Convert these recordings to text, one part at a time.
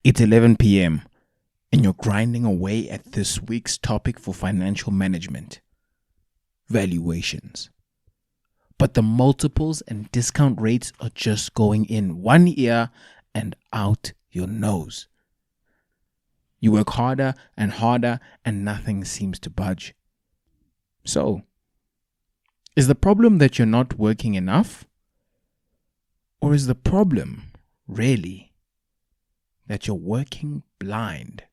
It's 11 p.m. and you're grinding away at this week's topic for financial management, valuations. But the multiples and discount rates are just going in one ear and out your nose. You work harder and harder and nothing seems to budge. So, is the problem that you're not working enough? Or is the problem really that you're working blind?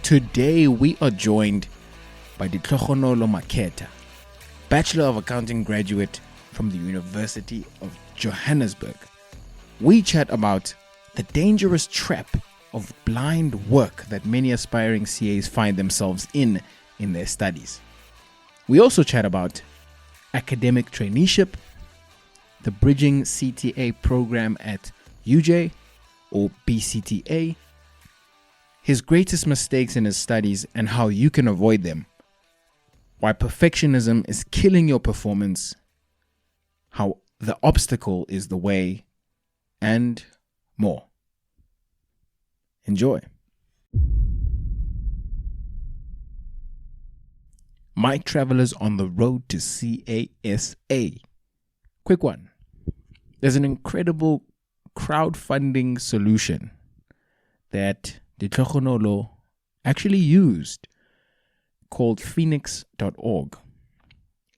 Today we are joined by Lehlohonolo Makhetha, Bachelor of Accounting graduate from the University of Johannesburg. We chat about the dangerous trap of blind work that many aspiring CAs find themselves in their studies. We also chat about academic traineeship, the bridging CTA program at UJ or BCTA, his greatest mistakes in his studies and how you can avoid them, why perfectionism is killing your performance, how the obstacle is the way, and more. Enjoy. My travelers on the road to CASA. Quick one. There's an incredible crowdfunding solution that Lehlohonolo actually used called phoenix.org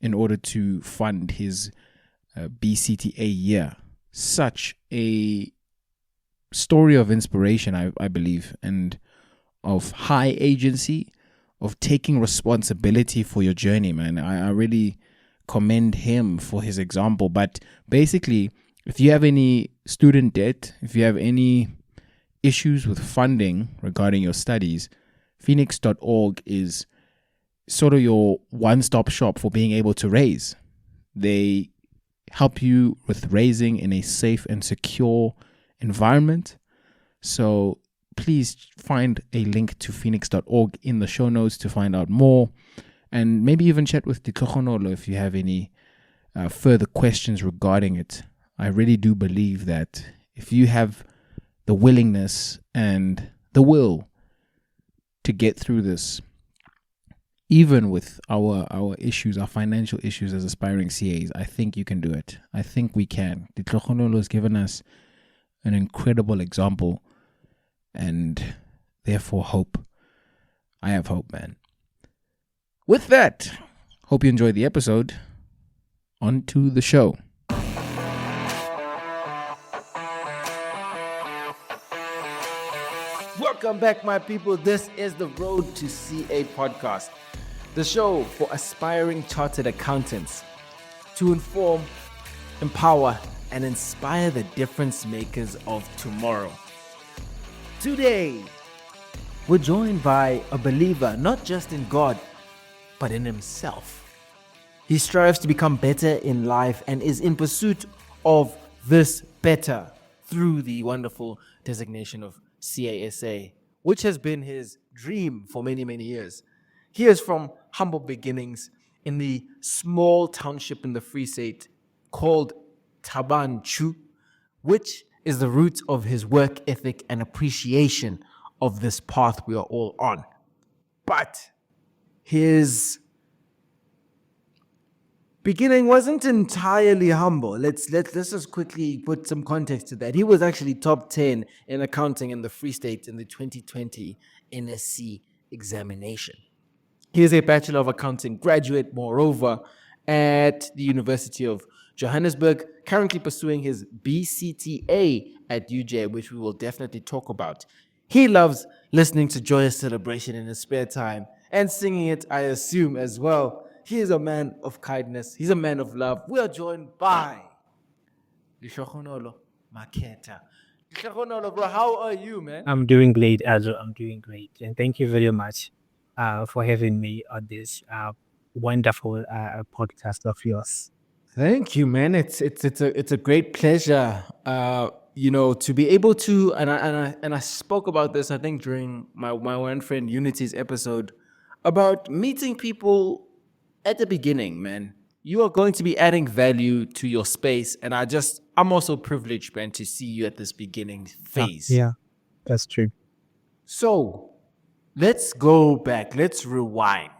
in order to fund his BCTA year. Such a story of inspiration, I believe, and of high agency, of taking responsibility for your journey, man. I really commend him for his example. But basically, if you have any student debt, if you have any issues with funding regarding your studies, phoenix.org is sort of your one-stop shop for being able to raise. They help you with raising in a safe and secure environment. So please find a link to phoenix.org in the show notes to find out more, and maybe even chat with Lehlohonolo if you have any further questions regarding it. I really do believe that if you have the willingness and the will to get through this, even with our issues, our financial issues as aspiring CAs, I think you can do it. I think we can. Lehlohonolo has given us an incredible example, and therefore hope. I have hope, man. With that, hope you enjoyed the episode. On to the show. Welcome back, my people. This is the Road to CA podcast, the show for aspiring chartered accountants to inform, empower, and inspire the difference makers of tomorrow. Today, we're joined by a believer not just in God, but in himself. He strives to become better in life and is in pursuit of this better through the wonderful designation of CASA, which has been his dream for many, many years. He is from humble beginnings in the small township in the Free State called Tabanchu, which is the root of his work ethic and appreciation of this path we are all on. But his beginning wasn't entirely humble. Let's just quickly put some context to that. He was actually top 10 in accounting in the Free State in the 2020 NSC examination. He is a Bachelor of Accounting graduate, moreover, at the University of Johannesburg, currently pursuing his BCTA at UJ, which we will definitely talk about. He loves listening to Joyous Celebration in his spare time and singing it, I assume, as well. He is a man of kindness. He's a man of love. We are joined by Lehlohonolo Makhetha. Lehlohonolo, bro, how are you, man? I'm doing great, Aldo. I'm doing great. And thank you very much for having me on this wonderful podcast of yours. Thank you, man. It's a great pleasure, to be able to, and I spoke about this, I think, during my one friend Unity's episode about meeting people at the beginning, man. You are going to be adding value to your space, and I just I'm also privileged, man, to see you at this beginning phase. Yeah, that's true. So let's go back. Let's rewind.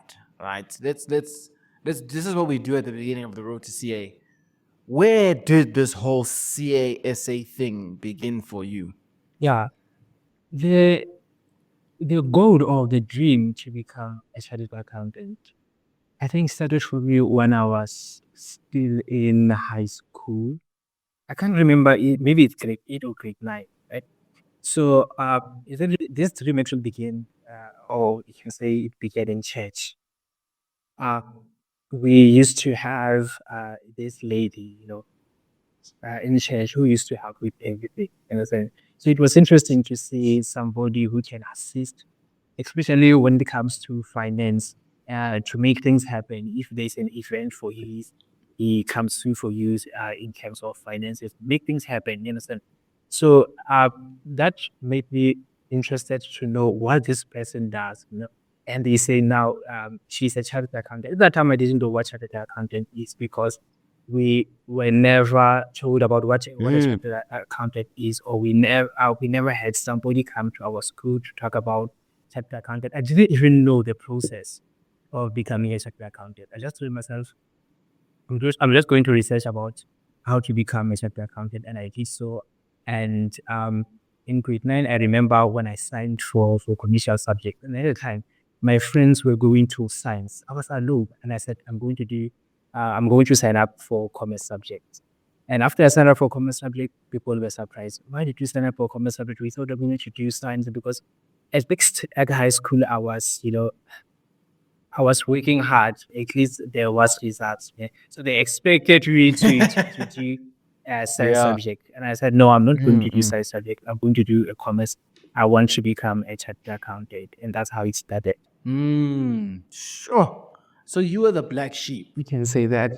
Right. Let's. This is what we do at the beginning of the road to CA. Where did this whole CASA thing begin for you? Yeah, the the goal or the dream to become a chartered accountant, I think started for me when I was still in high school. I can't remember it. Maybe it's grade 8 or grade 9, right? So, this dream actually began, or you can say it began in church. Uh, we used to have this lady, in church who used to help with everything. You understand? So it was interesting to see somebody who can assist, especially when it comes to finance, to make things happen. If there's an event for his, he comes through for you in terms of finances, make things happen. You understand? So that made me interested to know what this person does. And they say now she's a chartered accountant. At that time, I didn't know what chartered accountant is because we were never told about what a Mm. chartered accountant is, or we never had somebody come to our school to talk about chartered accountant. I didn't even know the process of becoming a chartered accountant. I just told myself, I'm just going to research about how to become a chartered accountant, and I did so. And in grade 9, I remember when I signed for commercial subject. And at the time, my friends were going to science. I was alone, and I said, I'm going to sign up for commerce subject. And after I signed up for commerce subject, people were surprised. Why did you sign up for commerce subject? We thought we were going to do science because at high school, I was working hard. At least there was results. Yeah. So they expected me to do a science Yeah. subject, and I said, no, I'm not going to do Mm-mm. science subject. I'm going to do a commerce. I want to become a chartered accountant, and that's how it started. Sure. So you were the black sheep You can say that.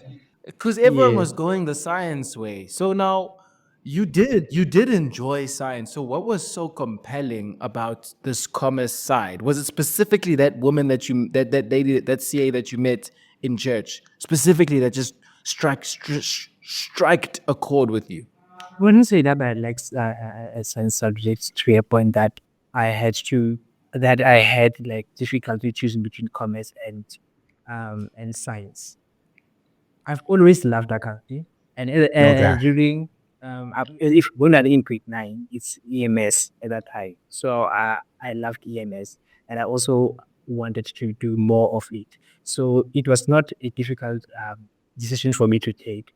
because everyone Yeah. was going the science way. So now you did enjoy science. So what was so compelling about this commerce side? Was it specifically that woman that lady that CA that you met in church specifically that just striked a chord with you? I wouldn't say that, but like science subjects to a point that I had like difficulty choosing between commerce and science. I've always loved accounting, and Okay. during if when I'm in grade 9, it's EMS at that time. So I loved EMS, and I also wanted to do more of it. So it was not a difficult decision for me to take.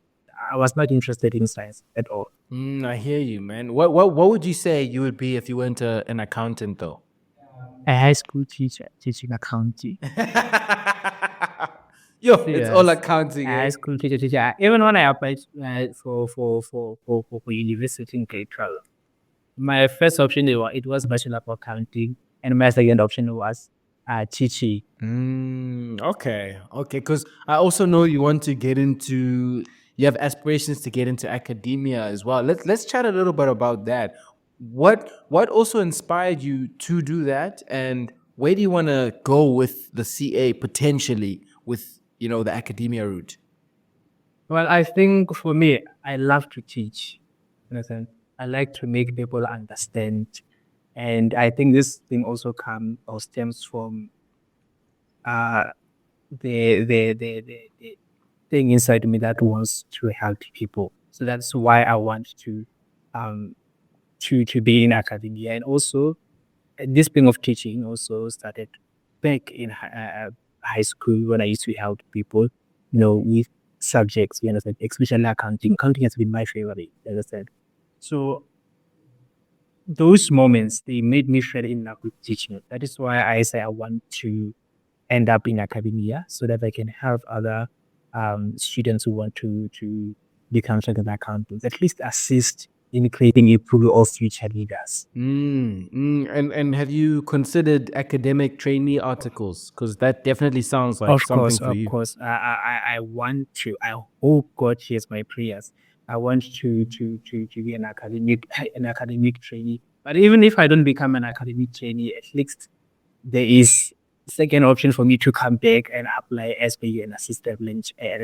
I was not interested in science at all. I hear you, man. What would you say you would be if you weren't an accountant, though? A high school teacher teaching accounting. Yo, it's all Yes. A accounting, high eh? school teacher. Even when I applied for university in grade 12, my first option it was Bachelor of Accounting, and my second option was teaching. Okay. Because I also know you want to get into, you have aspirations to get into academia as well. Let's chat a little bit about that. What also inspired you to do that, and where do you want to go with the CA potentially with the academia route? Well, I think for me, I love to teach. Understand? I like to make people understand, and I think this thing also comes or stems from uh the thing inside me that wants to help people. So that's why I want um to be in academia, and also this thing of teaching also started back in high school when I used to help people, with subjects, you understand, especially accounting. Accounting has been my favorite, you understand. So those moments, they made me fall in love with teaching. That is why I say I want to end up in academia so that I can help other students who want to become certain accountants, at least assist in creating a pool of future leaders. And have you considered academic trainee articles? Because that definitely sounds like Of something course, for of you. course. I want to. I hope God hears my prayers. I want to be an academic trainee. But even if I don't become an academic trainee, at least there is second option for me to come back and apply as maybe an assistant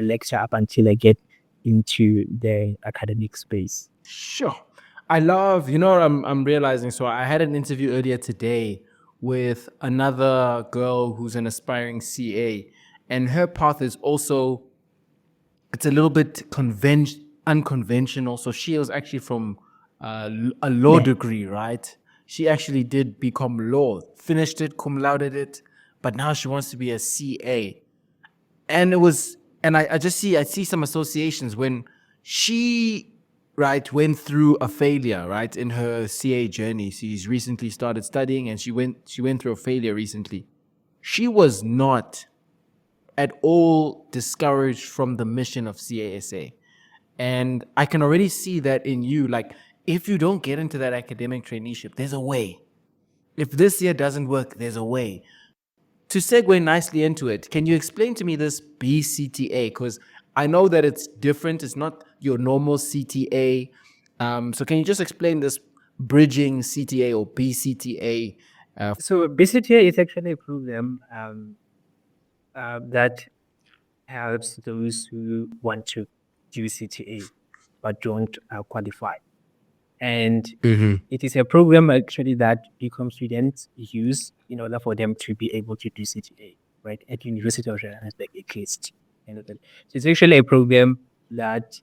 lecturer up until I get into the academic space. Sure. I love, I'm realizing. So I had an interview earlier today with another girl who's an aspiring CA, and her path is also, it's a little bit unconventional. So she was actually from a law Yeah. degree, right? She actually did become law, finished it, cum laude it, but now she wants to be a CA. And it was, and I see some associations when she, right, went through a failure, right, in her CA journey. She's recently started studying, and she went through a failure recently. She was not at all discouraged from the mission of CASA. And I can already see that in you. Like, if you don't get into that academic traineeship, there's a way. If this year doesn't work, there's a way. To segue nicely into it, can you explain to me this BCTA? Because I know that it's different. It's not your normal CTA. So can you just explain this bridging CTA or BCTA? So BCTA is actually a program that helps those who want to do CTA but don't qualify. And it is a program actually that become students use in order for them to be able to do CTA, right? At University of Johannesburg, at least. So it's actually a program that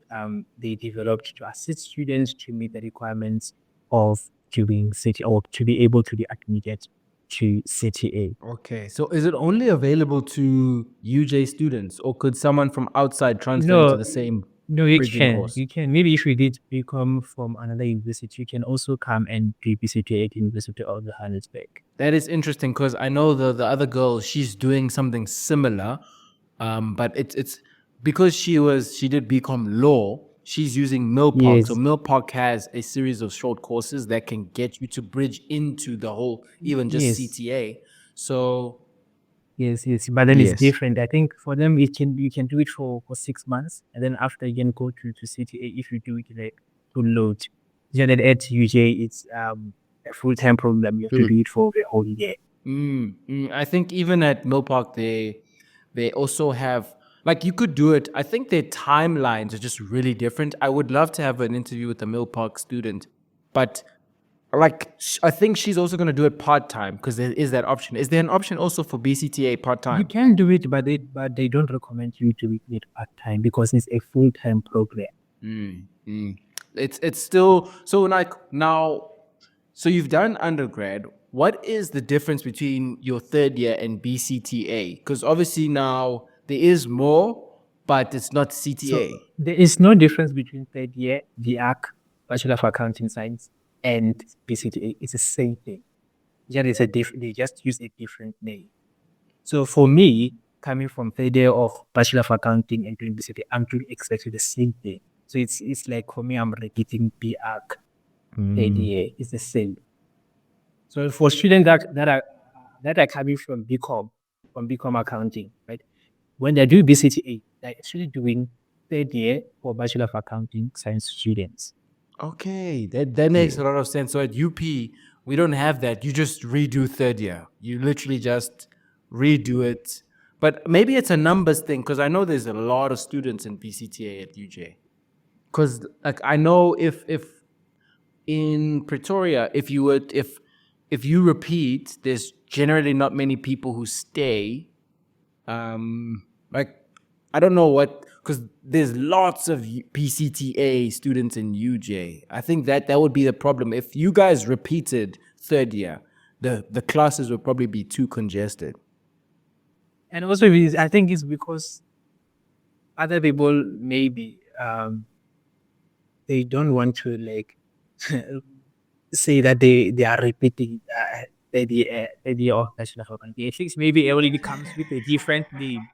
they developed to assist students to meet the requirements of doing CTA or to be able to be admitted to CTA. Okay, so is it only available to UJ students, or could someone from outside transfer into No, the same no, you bridging can. course? You can. Maybe if you did become from another university, you can also come and do BCTA at University of Johannesburg. That is interesting because I know the other girl, she's doing something similar, but it's because she did BCom law. She's using Millpark. So Yes, Millpark has a series of short courses that can get you to bridge into the whole, even just yes, CTA. So yes. But then it's yes. different. I think for them, you can do it for 6 months, and then after you can go to CTA if you do it like to load. Yeah, then at UJ, it's a full-time program. You have to do it for the whole year. I think even at Millpark, they also have, like, you could do it. I think their timelines are just really different. I would love to have an interview with a Millpark student, but like I think she's also going to do it part time because there is that option. Is there an option also for BCTA part You time? can do it, but they don't recommend you to do it part-time because it's a full-time program. It's still so, like, now. So you've done undergrad. What is the difference between your third year and BCTA? Because obviously now there is more, but it's not So CTA. there is no difference between third year, the ARC, Bachelor of Accounting Science, and BCTA. It's the same thing. Yeah, there's a they just use a different name. So for me, coming from third year of Bachelor of Accounting and doing BCTA, I'm doing exactly the same thing. So it's like for me, I'm repeating B ARC third year. It's the same. So for students that are coming from BCom accounting, right? When they do BCTA, they're actually doing third year for Bachelor of Accounting Science students. Okay, that makes a lot of sense. So at UP, we don't have that. You just redo third year. You literally just redo it. But maybe it's a numbers thing because I know there's a lot of students in BCTA at UJ. Because like I know if in Pretoria, if you repeat, there's generally not many people who stay. Like I don't know what, because there's lots of PCTA students in UJ. I think that would be the problem. If you guys repeated third year, the classes would probably be too congested. And also, I think it's because other people maybe they don't want to like say that they are repeating the year of Bachelor of Accounting. I think maybe it already comes with a different name.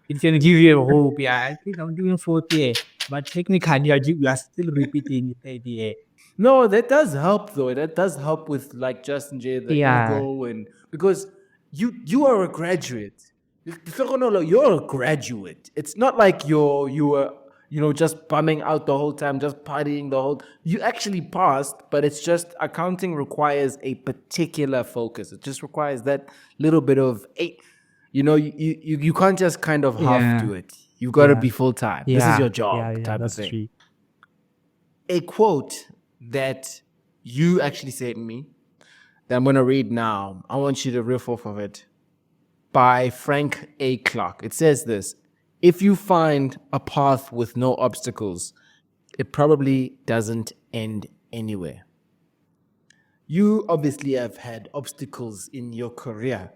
It can give you a hope. Yeah, I think I'm doing fourth year, but technically you are still repeating third year. No, that does help though. That does help with like Justin J, the Yeah, ego, and because you are a graduate. Lehlohonolo, you're a graduate. It's not like you were just bumming out the whole time, just partying the whole. You actually passed, but it's just accounting requires a particular focus. It just requires that little bit of you can't just kind of half yeah. do it. You've got to Yeah. be full time. This is your job Yeah, type of that's thing. true. A quote that you actually said to me that I'm going to read now. I want you to riff off of it. By Frank A. Clark. It says this: if you find a path with no obstacles, it probably doesn't end anywhere. You obviously have had obstacles in your career.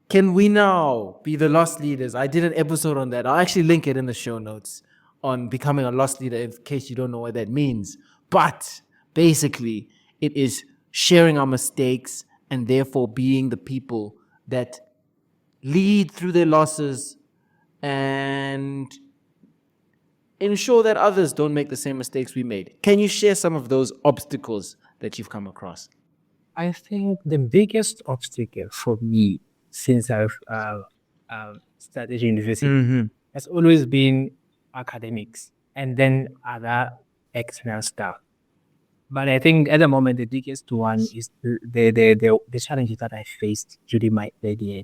Can we now be the lost leaders? I did an episode on that. I'll actually link it in the show notes on becoming a lost leader in case you don't know what that means. But basically, it is sharing our mistakes and therefore being the people that lead through their losses and ensure that others don't make the same mistakes we made. Can you share some of those obstacles that you've come across? I think the biggest obstacle for me since I've started university has always been academics and then other external stuff. But I think at the moment the biggest one is the challenges that I faced during my third year,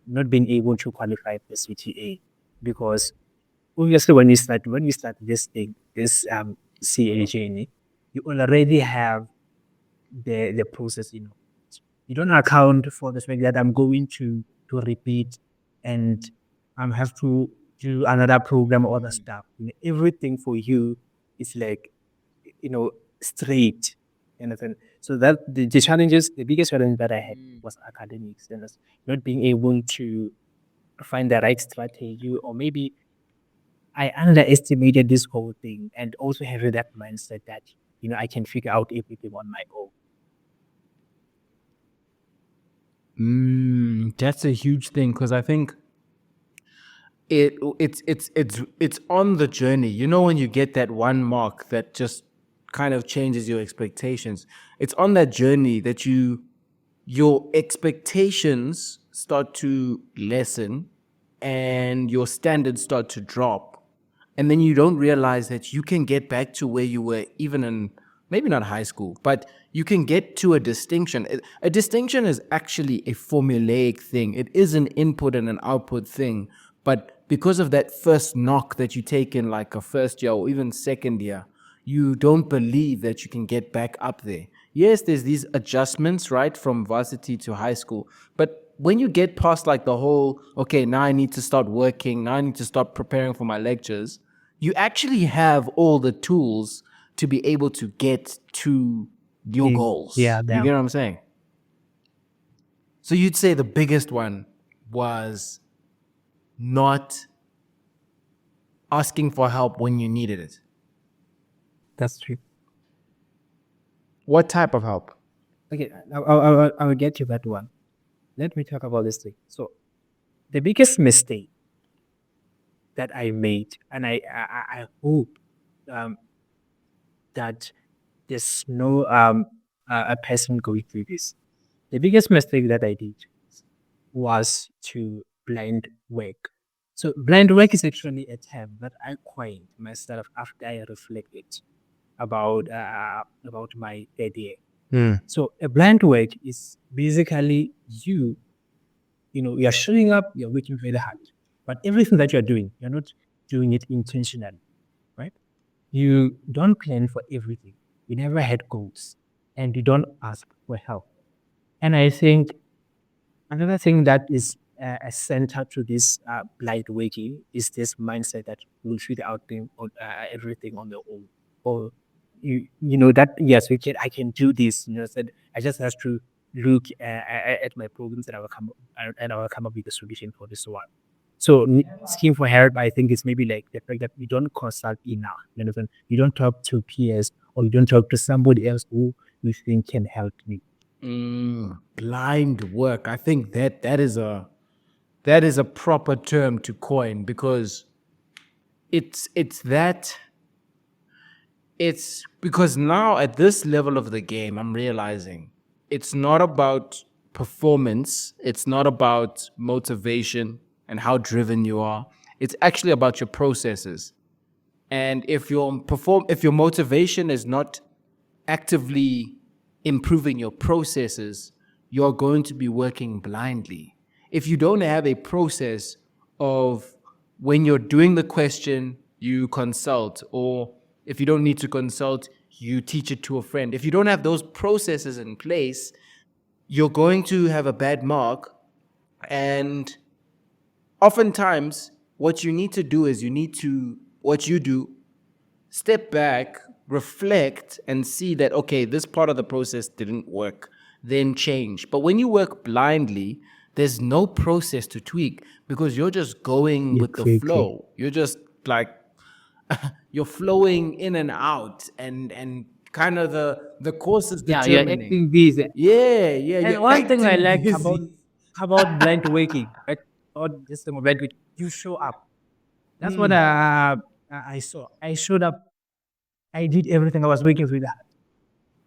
not being able to qualify for CTA, because obviously when you start this thing, this CA journey, you already have the process, you don't account for the fact that I'm going to repeat and have to do another program or other stuff. Everything for you is like, you know, straight. Anything. So that the challenges, the biggest challenge that I had was academics and not being able to find the right strategy, or maybe I underestimated this whole thing, and also having that mindset that, I can figure out everything on my own. That's a huge thing because I think it's on the journey. You know, when you get that one mark that just kind of changes your expectations. It's on that journey that your expectations start to lessen and your standards start to drop. And then you don't realize that you can get back to where you were even in maybe not high school, but you can get to a distinction. A distinction is actually a formulaic thing. It is an input and an output thing. But because of that first knock that you take in like a first year or even second year, you don't believe that you can get back up there. Yes, there's these adjustments, right, from varsity to high school. But when you get past like the whole, okay, now I need to start working, now I need to start preparing for my lectures, you actually have all the tools to be able to get to your goals. Yeah, You get what I'm saying? So you'd say the biggest one was not asking for help when you needed it. that's true. What type of help? Okay, I will get you that one. Let me talk about this thing. So, the biggest mistake that I made, and I hope that there's no a person going through this. The biggest mistake that I did was to blind work. So, blind work is actually a term that I coined myself after I reflected about my idea. So a blind work is basically you're showing up, you're working very hard, but everything that you're doing, you're not doing it intentionally, right? You don't plan for everything. You never had goals, and you don't ask for help. And I think another thing that is a center to this blind working is this mindset that you'll figure out everything on your own, or you know that yes, I can do this. Said I just have to look at my problems, and I will come up with a solution for this one. So scheme for help, I think, is maybe like the fact that you don't consult enough. You understand? You don't talk to peers, or you don't talk to somebody else who you think can help you. Blind work. I think that is a proper term to coin because it's because now at this level of the game, I'm realizing it's not about performance, it's not about motivation and how driven you are. It's actually about your processes. And if your motivation is not actively improving your processes, you're going to be working blindly. If you don't have a process of when you're doing the question, you consult, or if you don't need to consult, you teach it to a friend. If you don't have those processes in place, you're going to have a bad mark. And oftentimes, what you need to do is what you do, step back, reflect, and see that, okay, this part of the process didn't work, then change. But when you work blindly, there's no process to tweak because you're just going with the Exactly. flow. You're just like, you're flowing in and out, and kind of the course is Yeah, you're determining. acting busy. Yeah, yeah, And you're one thing I acting like busy. about blind waking, right? Or just the blind waking, you show up. That's what I saw. I showed up. I did everything. I was working with that.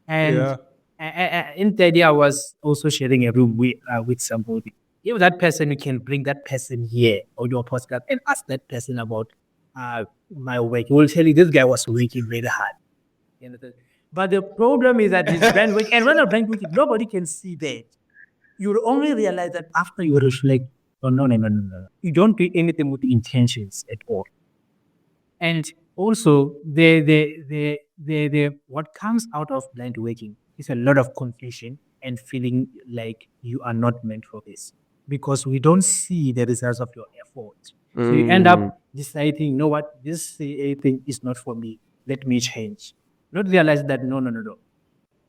And Yeah. in the idea, I was also sharing a room with somebody. If that person, you can bring that person here on your podcast and ask that person about my work. He will tell you this guy was working very hard. You know, but the problem is that this blind work, and when a blind working, nobody can see that. You will only realize that after you reflect. Oh, no, no, no, no, no. You don't do anything with intentions at all. And also, the what comes out of blind working is a lot of confusion and feeling like you are not meant for this because we don't see the results of your effort. So you end up deciding, you know what, this CA thing is not for me. Let me change. Not realize that no, no, no, no.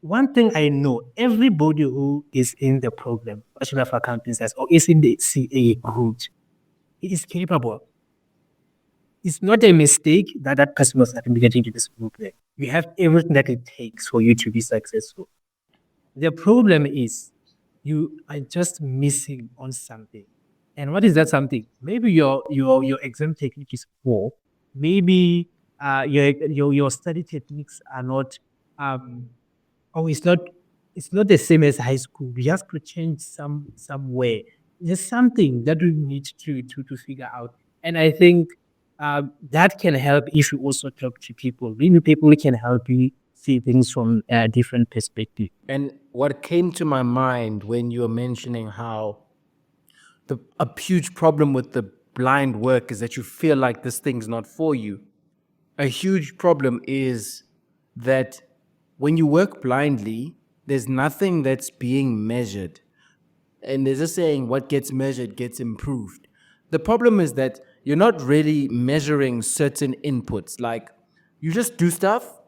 One thing I know, everybody who is in the program, Bachelor of Accounting says, or is in the CA route, it is capable. It's not a mistake that that person was not getting to this program. You have everything that it takes for you to be successful. The problem is you are just missing on something. And what is that something? Maybe your exam technique is poor. Maybe your study techniques are not oh, it's not the same as high school. We have to change somewhere. There's something that we need to figure out. And I think that can help if you also talk to people. Really, people can help you see things from a different perspective. And what came to my mind when you were mentioning how a huge problem with the blind work is that you feel like this thing's not for you. A huge problem is that when you work blindly, there's nothing that's being measured. And there's a saying, what gets measured gets improved. The problem is that you're not really measuring certain inputs. Like, you just do stuff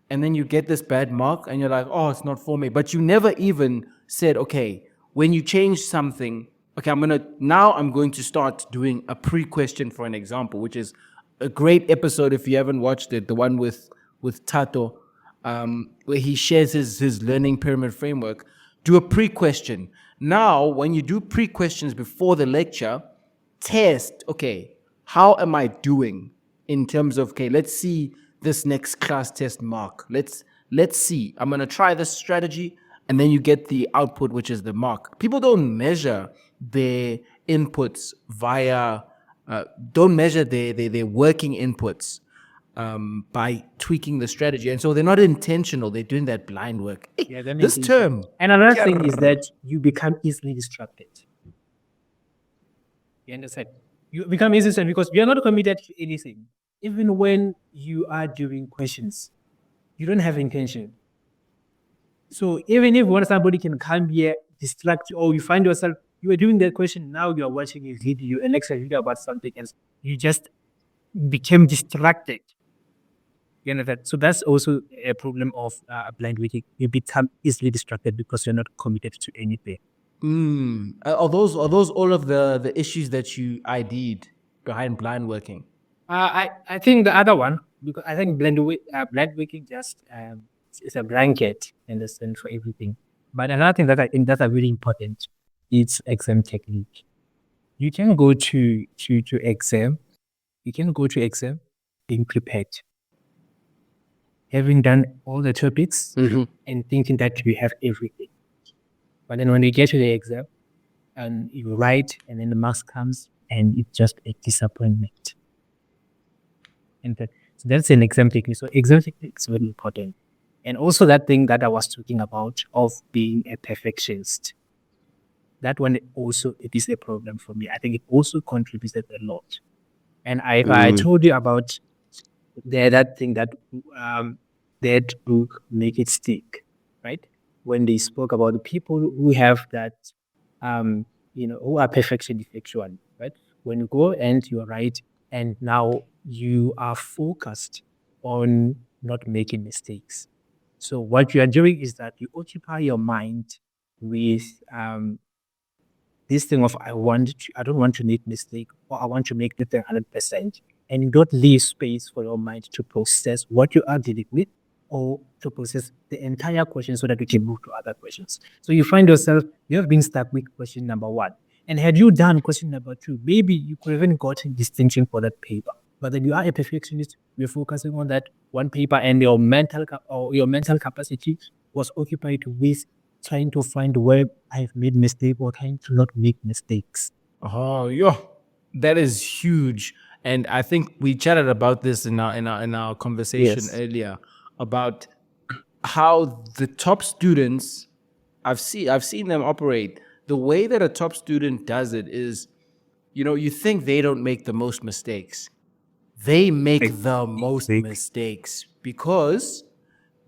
and then you get this bad mark and you're like, oh, it's not for me. But you never even said, okay, when you change something, okay, I'm going to start doing a pre-question, for an example, which is a great episode if you haven't watched it, the one with Tato, where he shares his learning pyramid framework. Do a pre-question. Now, when you do pre-questions before the lecture, test, okay, how am I doing in terms of, okay, let's see this next class test mark. Let's see. I'm gonna try this strategy, and then you get the output, which is the mark. People don't measure their inputs via don't measure their working inputs by tweaking the strategy. And so they're not intentional. They're doing that blind work. Hey, Yeah, that this makes sense. term. And another thing is that you become easily distracted. You understand? You become easily distracted because you're not committed to anything. Even when you are doing questions, you don't have intention. So even if one somebody can come here, distract you, or you find yourself, you are doing that question, now you are watching a video, an lecture video about something else. You just became distracted. You know that. So that's also a problem of blind reading. You become easily distracted because you're not committed to anything. Are those all of the issues that you ID'd behind blind working? I think the other one, because I think blind waking just is a blanket understand for everything. But another thing that I think that are really important is exam technique. You can go to exam. You can go to exam being prepared, having done all the topics and thinking that you have everything. But then when you get to the exam and you write and then the marks comes and it's just a disappointment. And so that's an exam technique. So exam technique is very important. And also that thing that I was talking about of being a perfectionist. That one also, it is a problem for me. I think it also contributed a lot. And I told you about that thing that that book Make It Stick, right? When they spoke about the people who have that, um, who are perfectionist actually, right? When you go and you're right, and now you are focused on not making mistakes. So what you are doing is that you occupy your mind with this thing of I don't want to make mistake, or I want to make the thing 100%, and you don't leave space for your mind to process what you are dealing with, or to process the entire question so that you can move to other questions. So you find yourself, you have been stuck with question number one. And had you done question number two, maybe you could have even gotten distinction for that paper. But then you are a perfectionist, you're focusing on that one paper, and your mental capacity was occupied with trying to find where I've made mistake or trying to not make mistakes. Oh, yeah, that is huge. And I think we chatted about this in our conversation Yes. earlier about how the top students I've seen them operate. The way that a top student does it is, you think they don't make the most mistakes. They make the most Mistake. mistakes because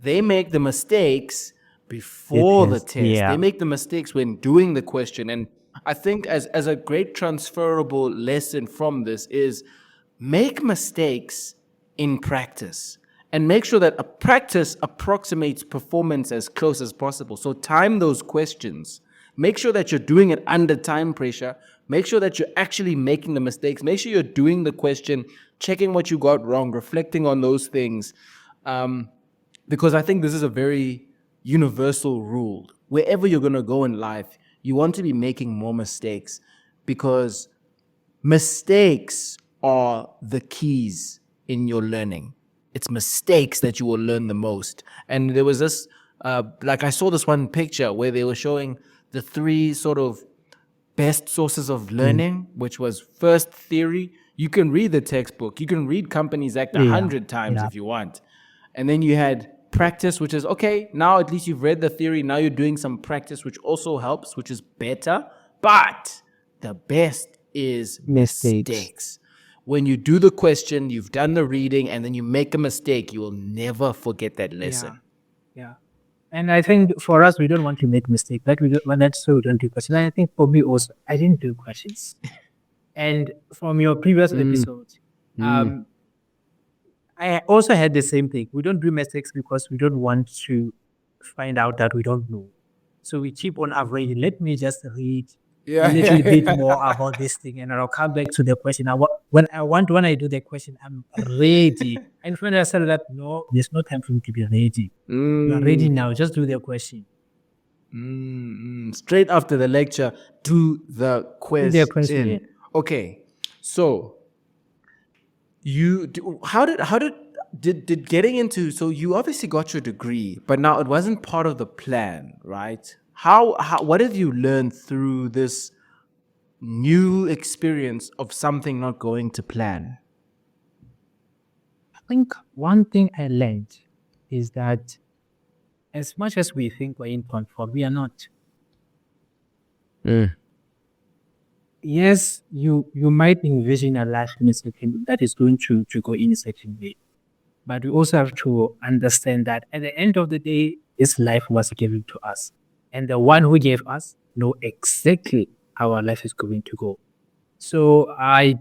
they make the mistakes It before the is. test. They Yeah. make the mistakes when doing the question. And I think as a great transferable lesson from this is make mistakes in practice and make sure that a practice approximates performance as close as possible. So time those questions. Make sure that you're doing it under time pressure. Make sure that you're actually making the mistakes. Make sure you're doing the question, checking what you got wrong, reflecting on those things. Because I think this is a very universal rule. Wherever you're going to go in life, you want to be making more mistakes because mistakes are the keys in your learning. It's mistakes that you will learn the most. And there was this, like I saw this one picture where they were showing the three sort of best sources of Mm. learning, which was first theory. You can read the textbook. You can read Companies Act Yeah. 100 times Yeah. if you want. And then you had practice, which is okay, now at least you've read the theory. Now you're doing some practice, which also helps, which is better. But the best is Mistakes. mistakes. When you do the question, you've done the reading, and then you make a mistake, you will never forget that Yeah. lesson. Yeah. And I think for us, we don't want to make mistakes. That we don't, when that's so we don't do questions. And I think for me also, I didn't do questions. And from your previous episode, um, I also had the same thing. We don't do mistakes because we don't want to find out that we don't know. So we keep on avoiding. Let me just read a Yeah, little yeah, bit yeah. more about this thing, and I'll come back to the question. When I do the question, I'm ready. And when I said that, no, there's no time for me to be ready. You are ready now. Just do the question. Straight after the lecture, do the Do the question. question. Okay, so how did getting into, so you obviously got your degree, but now it wasn't part of the plan, right? How what have you learned through this new experience of something not going to plan? I think one thing I learned is that as much as we think we're in control, we are not. Yes, you might envision a life in a certain that is going to go in a certain way. But we also have to understand that at the end of the day, this life was given to us. And the one who gave us know exactly how our life is going to go. So I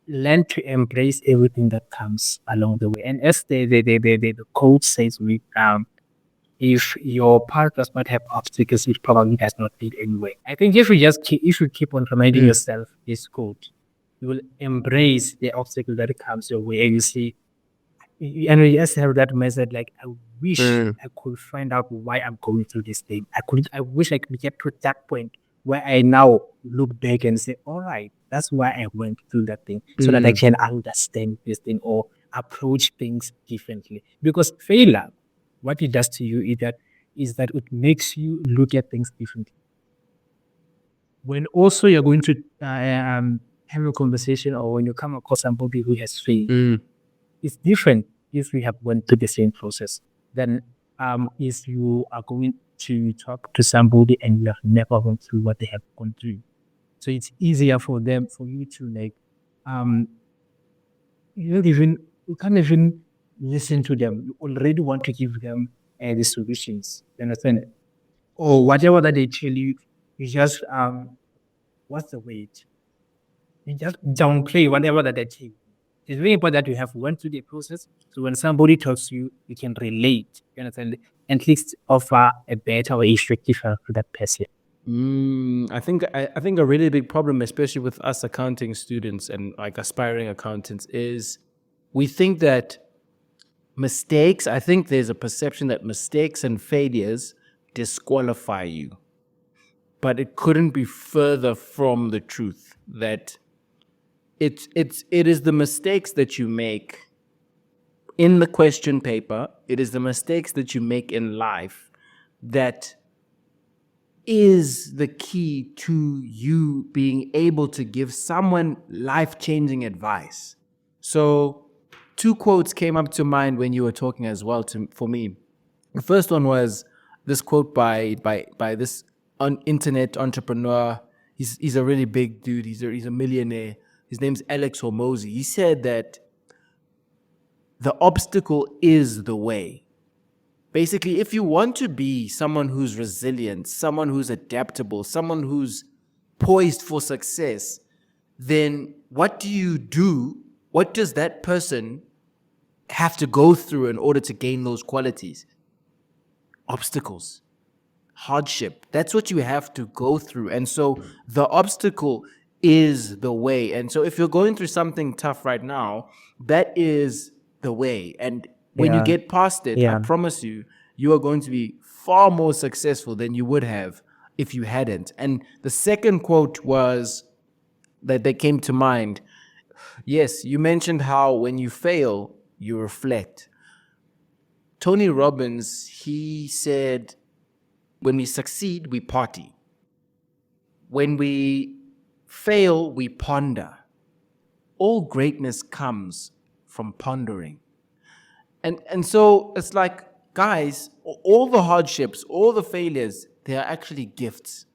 learned to embrace everything that comes along the way. And as the quote says, if your path does not have obstacles, it probably does not lead anywhere. I think if you keep on reminding yourself this quote, you will embrace the obstacle that comes your way. And you see, and you just have that message like, I wish I could find out why I'm going through this thing. I wish I could get to that point where I now look back and say, all right, that's why I went through that thing, so that I can understand this thing or approach things differently. Because failure, what it does to you is that it makes you look at things differently. When also you're going to have a conversation, or when you come across somebody who has failed, it's different if we have went through the same process than if you are going to talk to somebody and you have never gone through what they have gone through. So it's easier for you to like um you can't even listen to them. You already want to give them the solutions. You understand? Or whatever that they tell you, you just what's the word? You just downplay whatever that they tell you. It's very important that you have went through the process. So when somebody talks to you, you can relate. You understand? And at least offer a better or effective help to that person. I think a really big problem, especially with us accounting students and like aspiring accountants, is we think that mistakes. I think there's a perception that mistakes and failures disqualify you, but it couldn't be further from the truth. That it is the mistakes that you make in the question paper. It is the mistakes that you make in life that is the key to you being able to give someone life-changing advice. So, two quotes came up to mind when you were talking as well for me. The first one was this quote by this internet entrepreneur. He's a really big dude. He's a millionaire. His name's Alex Hormozy. He said that the obstacle is the way. Basically, if you want to be someone who's resilient, someone who's adaptable, someone who's poised for success, then what do you do? What does that person have to go through in order to gain those qualities? Obstacles, hardship. That's what you have to go through. And so the obstacle is the way. And so if you're going through something tough right now, that is the way. And when you Yeah. get past it, I promise you, you are going to be far more successful than you would have if you hadn't. And the second quote was that came to mind. Yes, you mentioned how when you fail, you reflect. Tony Robbins, he said, when we succeed, we party. When we fail, we ponder. All greatness comes from pondering. And so it's like, guys, all the hardships, all the failures, they are actually gifts.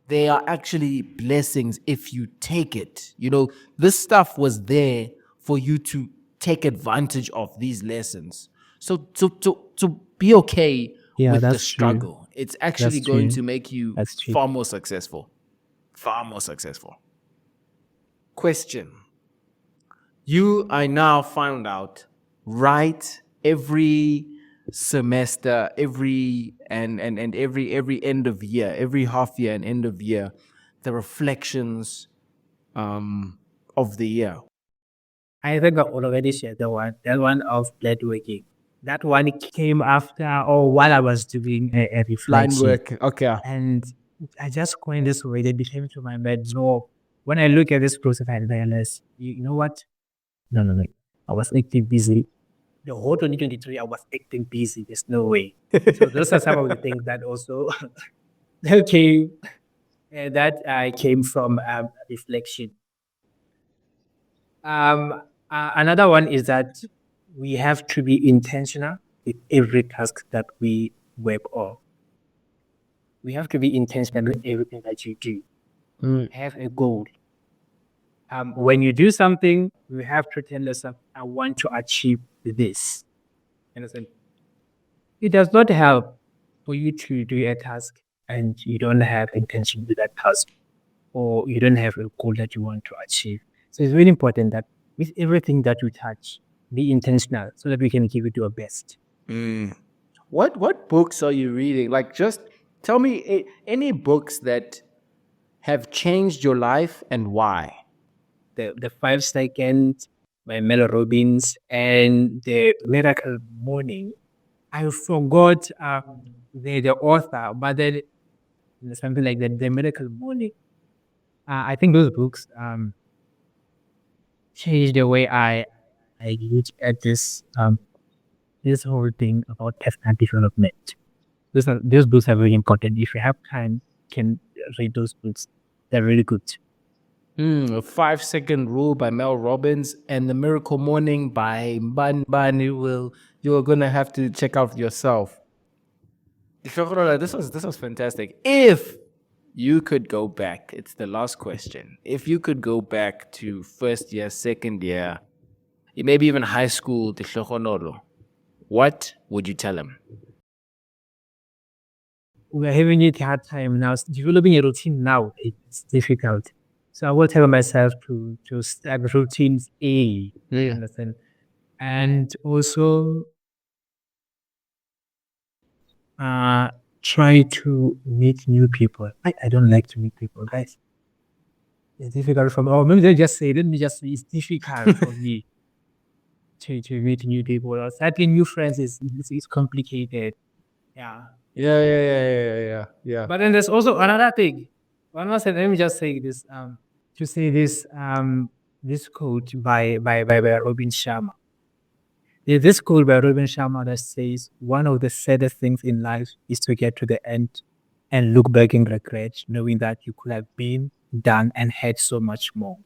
They are actually blessings if you take it. You know, this stuff was there for you to take advantage of these lessons. So to be okay Yeah, with the that's true. struggle. It's actually That's going true. to make you That's true. far more successful. Far more successful. Question. You I now found out write every semester, every and every end of year, every half year and end of year, the reflections of the year. I think I already shared that one of blood working. That one came after or while I was doing a Line reflection. work. Okay. And I just coined this way that became to my mind. So when I look at this process, I realized, you know what? No. I was acting busy. The whole 2023, I was acting busy. There's no way. So those are some of the things that also came, that came from reflection. Another one is that we have to be intentional with every task that we work on. We have to be intentional with everything that you do. Have a goal. When you do something, you have to tell yourself, I want to achieve this. Understand? It does not help for you to do a task and you don't have intention with that task, or you don't have a goal that you want to achieve. So it's really important that with everything that you touch, be intentional so that we can give it your best. What books are you reading? Like, just tell me any books that have changed your life and why. The 5 seconds by Mel Robbins and the Miracle Morning. I forgot the author, but then something like that. The Miracle Morning. I think those books changed the way I look at this whole thing about personal development. Those books are very important. If you have time, can read those books. They're really good. A 5 second rule by Mel Robbins and the Miracle Morning by Ban. You're gonna have to check out yourself. This was fantastic. If you could go back, it's the last question. If you could go back to first year, second year, maybe even high school, Lehlohonolo, what would you tell him? We're having a hard time now. Developing a routine now, it's difficult. So I will tell myself to start routines A, Yeah. understand? And also uh, try to meet new people. I don't like to meet people, guys. It's difficult for me. Or maybe let me just say it's difficult for me to meet new people. Or starting new friends is complicated. Yeah. Yeah. But then there's also another thing. One more thing, let me just say this. To say this this quote by Robin Sharma. There's this quote by Robin Sharma that says one of the saddest things in life is to get to the end and look back in regret, knowing that you could have been, done, and had so much more.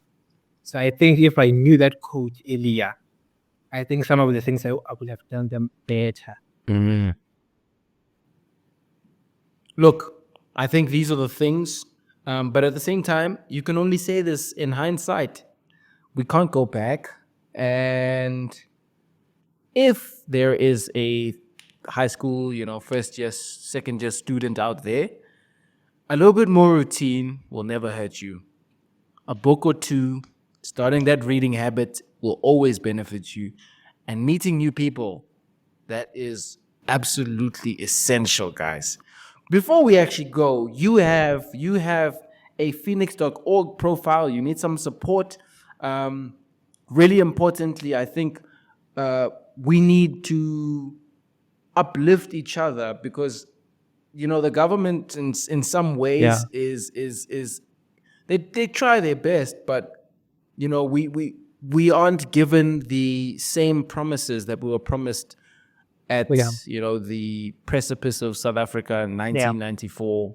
So I think if I knew that quote earlier, I think some of the things I would have done them better. Look, I think these are the things, but at the same time, you can only say this in hindsight. We can't go back. And if there is a high school, first year, second year student out there, a little bit more routine will never hurt you. A book or two, starting that reading habit will always benefit you. And meeting new people, that is absolutely essential, guys. Before we actually go, you have a phoenix.org profile. You need some support. Really importantly, I think we need to uplift each other because the government in some ways is they try their best, but we aren't given the same promises that we were promised at Yeah. the precipice of South Africa in Yeah. 1994.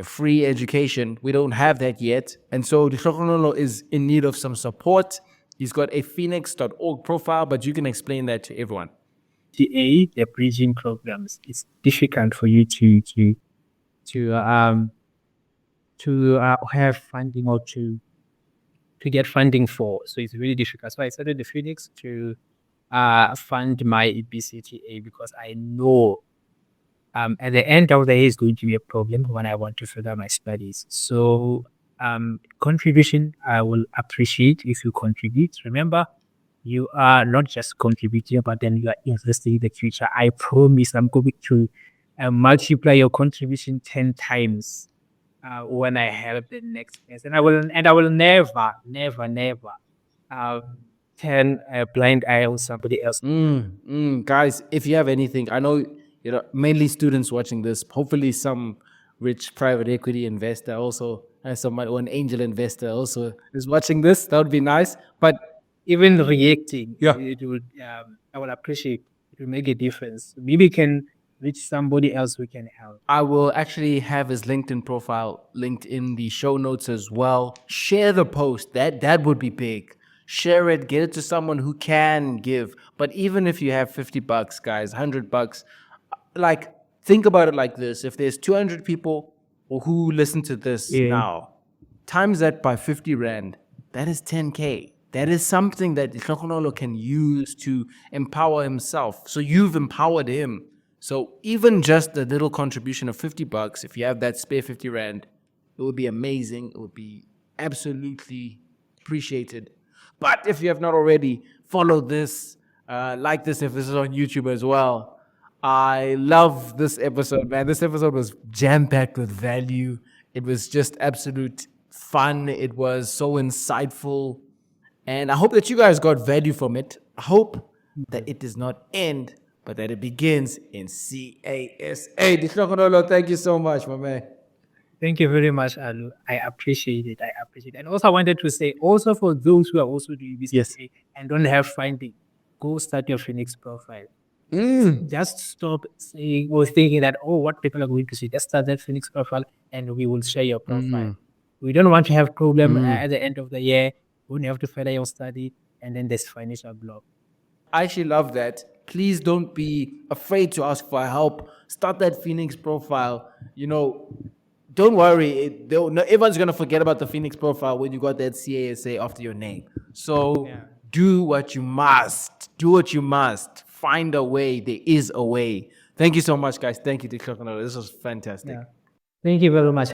Free education, we don't have that yet, and so Lehlohonolo is in need of some support. He's got a phoenix.org profile, but you can explain that to everyone. The bridging programs, it's difficult for you to have funding or to get funding for. So it's really difficult. So I started the Phoenix to fund my BCTA because I know at the end of the day is going to be a problem when I want to further my studies. So contribution, I will appreciate if you contribute. Remember, you are not just contributing, but then you are investing in the future. I promise I'm going to multiply your contribution 10 times when I help the next person. I will never, never, never turn a blind eye on somebody else. Guys, if you have anything, I know mainly students watching this. Hopefully, some rich private equity investor also, someone or an angel investor also is watching this. That would be nice. But Even reacting, Yeah. it would I will appreciate. It will make a difference. Maybe we can reach somebody else we can help. I will actually have his LinkedIn profile linked in the show notes as well. Share the post. That would be big. Share it, get it to someone who can give. But even if you have $50, guys, $100, like think about it like this. If there's 200 people who listen to this Yeah. now, times that by 50 Rand, that is 10K. That is something that Lehlohonolo can use to empower himself. So you've empowered him. So even just a little contribution of $50, if you have that spare 50 Rand, it would be amazing. It would be absolutely appreciated. But if you have not already, follow this, like this if this is on YouTube as well. I love this episode, man. This episode was jam-packed with value. It was just absolute fun. It was so insightful. And I hope that you guys got value from it. I hope that it does not end, but that it begins in CASA. Lehlohonolo, thank you so much, my man. Thank you very much, Alu. I appreciate it. I appreciate it. And also, I wanted to say, also for those who are also doing BCA and don't have funding, go start your Phoenix profile. Just stop saying or thinking that, oh, what people are going to see. Just start that Phoenix profile and we will share your profile. We don't want to have problem at the end of the year when you have to further your study and then there's financial block. I actually love that. Please don't be afraid to ask for help. Start that Phoenix profile. Don't worry. Everyone's going to forget about the Phoenix profile when you got that CASA after your name. So Do what you must. Do what you must. Find a way. There is a way. Thank you so much, guys. Thank you, Lehlohonolo. This was fantastic. Yeah. Thank you very much.